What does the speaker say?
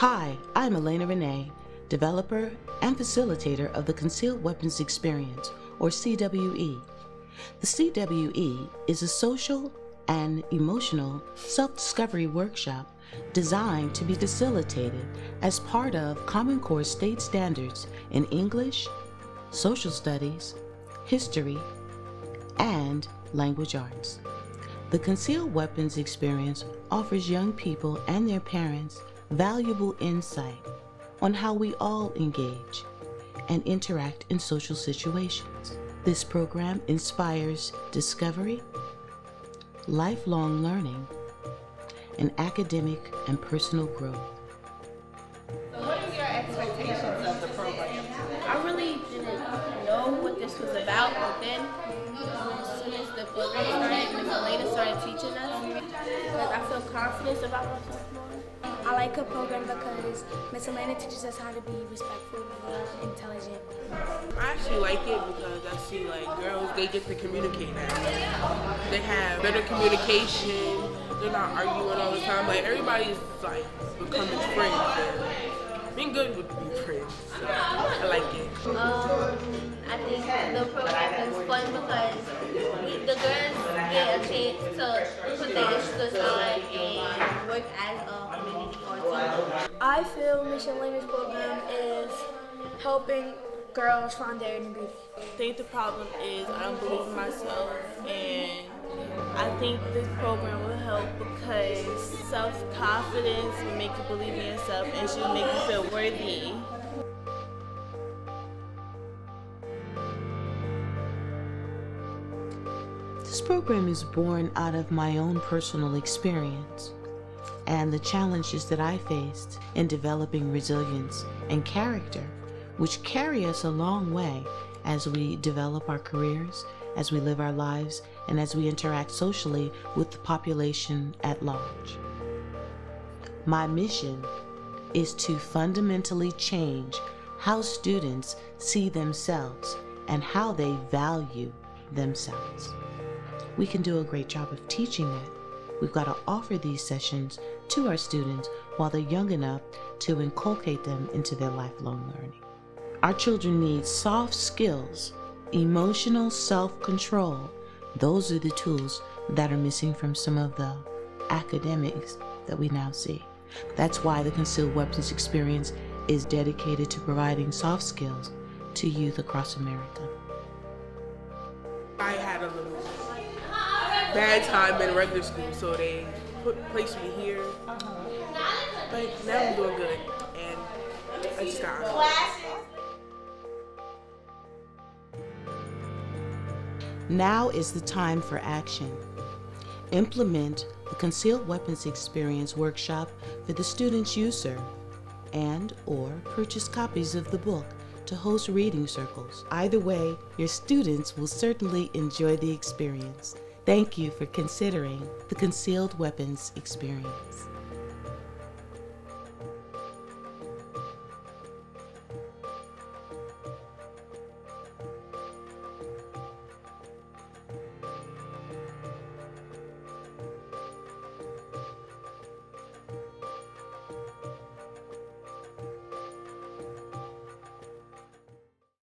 Hi, I'm Elena Renee, developer and facilitator of the Concealed Weapons Experience, or CWE. The CWE is a social and emotional self-discovery workshop designed to be facilitated as part of Common Core state standards in English, social studies, history, and language arts. The Concealed Weapons Experience offers young people and their parents valuable insight on how we all engage and interact in social situations. This program inspires discovery, lifelong learning, and academic and personal growth. So what are your expectations of the program? I really didn't know what this was about, but then as soon as the program started, Ms. Elena started teaching us, like I feel confidence about myself more. I like a program because Miss Elena teaches us how to be respectful and intelligent. I actually like it because I see like girls, they get to communicate now. They have better communication, they're not arguing all the time. Like everybody's like becoming friends and being good with being friends. So I like it. I think the program is fun because the girls get a chance to put their issues aside and work as a community or team. I feel Miss Elena's program is helping girls find their identity. I think the problem is I don't believe in myself, and I think this program will help because self-confidence will make you believe in yourself and should make you feel worthy. This program is born out of my own personal experience and the challenges that I faced in developing resilience and character, which carry us a long way as we develop our careers, as we live our lives, and as we interact socially with the population at large. My mission is to fundamentally change how students see themselves and how they value themselves. We can do a great job of teaching that. We've got to offer these sessions to our students while they're young enough to inculcate them into their lifelong learning. Our children need soft skills, emotional self-control. Those are the tools that are missing from some of the academics that we now see. That's why the Concealed Weapons Experience is dedicated to providing soft skills to youth across America. I had a little bad time in regular school, so they placed me here. But now I'm doing good, and I just got out. Now is the time for action. Implement the Concealed Weapons Experience workshop for the students you serve, and/or purchase copies of the book to host reading circles. Either way, your students will certainly enjoy the experience. Thank you for considering the Concealed Weapons Experience.